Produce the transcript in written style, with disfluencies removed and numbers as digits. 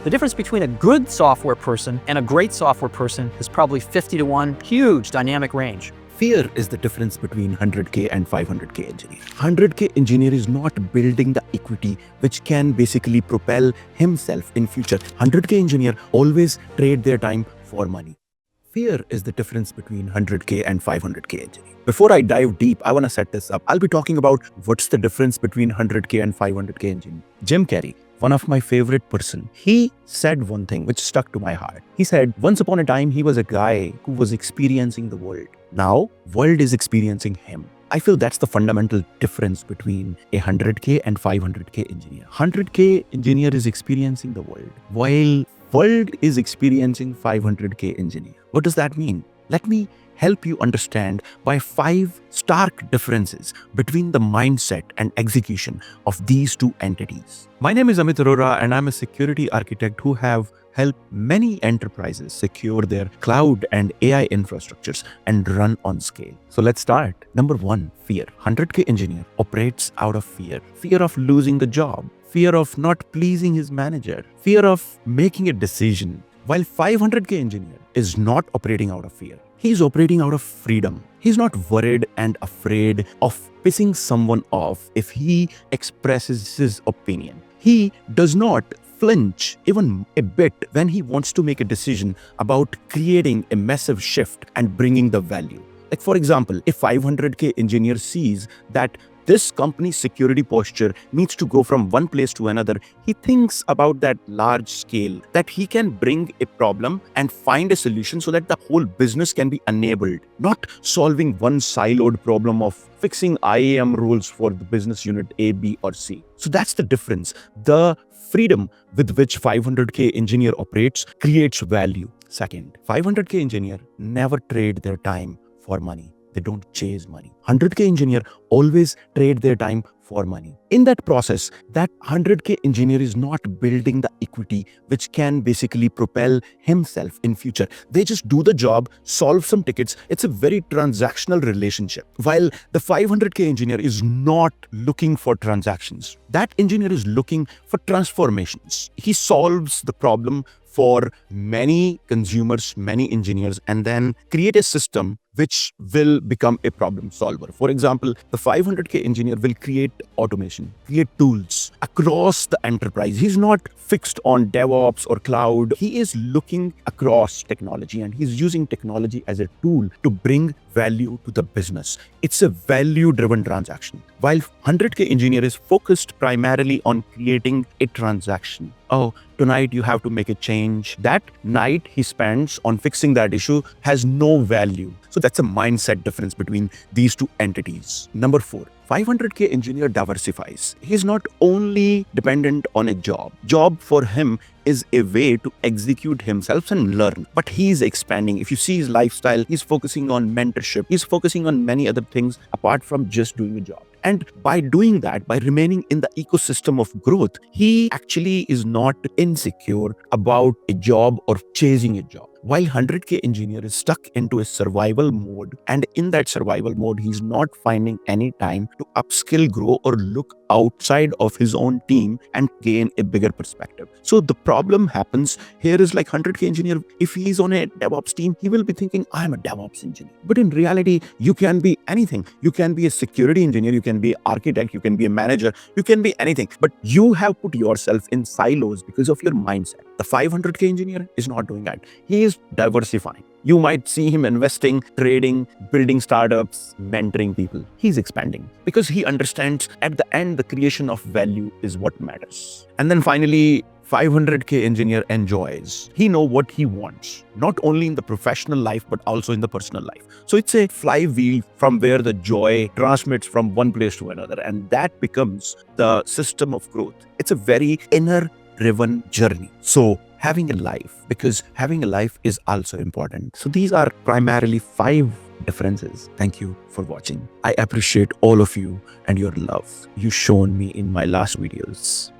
The difference between a good software person and a great software person is probably 50 to 1, huge dynamic range. Fear is the difference between 100K and 500K engineer. 100K engineer is not building the equity which can basically propel himself in future. 100K engineer always trade their time for money. Fear is the difference between 100K and 500K engineer. Before I dive deep, I want to set this up. I'll be talking about what's the difference between 100K and 500K engineer. Jim Carrey, one of my favorite person, he said one thing which stuck to my heart. He said, once upon a time, he was a guy who was experiencing the world. Now, world is experiencing him. I feel that's the fundamental difference between a 100K and 500K engineer. 100K engineer is experiencing the world, while world is experiencing 500K engineer. What does that mean? Let me help you understand by 5 stark differences between the mindset and execution of these two entities. My name is Amit Arora, and I'm a security architect who have helped many enterprises secure their cloud and AI infrastructures and run on scale. So let's start. Number 1, fear. 100K engineer operates out of fear. Fear of losing the job, fear of not pleasing his manager, fear of making a decision. While 500K engineer is not operating out of fear. He's operating out of freedom. He's not worried and afraid of pissing someone off if he expresses his opinion. He does not flinch even a bit when he wants to make a decision about creating a massive shift and bringing the value. Like for example, if 500K engineer sees that this company's security posture needs to go from one place to another, he thinks about that large scale, that he can bring a problem and find a solution so that the whole business can be enabled, not solving one siloed problem of fixing IAM rules for the business unit A, B, or C. So that's the difference. The freedom with which 500K engineer operates creates value. Second, 500K engineer never trade their time for money. They don't chase money. 100K engineer always trade their time for money. In that process, that 100K engineer is not building the equity which can basically propel himself in future. They just do the job, solve some tickets. It's a very transactional relationship. While the 500K engineer is not looking for transactions. That engineer is looking for transformations. He solves the problem for many consumers, many engineers, and then create a system which will become a problem solver. For example, the 500K engineer will create automation, create tools across the enterprise. He's not fixed on DevOps or cloud. He is looking across technology, and he's using technology as a tool to bring value to the business. It's a value-driven transaction. While 100K engineer is focused primarily on creating a transaction. Oh, tonight you have to make a change. That night he spends on fixing that issue has no value. So that's a mindset difference between these two entities. Number 4, 500K engineer diversifies. He's not only dependent on a job. Job for him is a way to execute himself and learn. But he's expanding. If you see his lifestyle, he's focusing on mentorship. He's focusing on many other things apart from just doing a job. And by doing that, by remaining in the ecosystem of growth, he actually is not insecure about a job or chasing a job. While 100K engineer is stuck into a survival mode, and in that survival mode, he's not finding any time to upskill, grow, or look outside of his own team and gain a bigger perspective. So the problem happens here is like 100K engineer, if he's on a DevOps team, he will be thinking, I'm a DevOps engineer. But in reality, you can be anything. You can be a security engineer, you can be an architect, you can be a manager, you can be anything. But you have put yourself in silos because of your mindset. The 500K engineer is not doing that. He is diversifying. You might see him investing, trading, building startups, mentoring people. He's expanding because he understands at the end, the creation of value is what matters. And then finally, 500K engineer enjoys. He knows what he wants, not only in the professional life, but also in the personal life. So it's a flywheel from where the joy transmits from one place to another. And that becomes the system of growth. It's a very inner-driven journey. So having a life, because having a life is also important. So these are primarily 5 differences. Thank you for watching. I appreciate all of you and your love you've shown me in my last videos.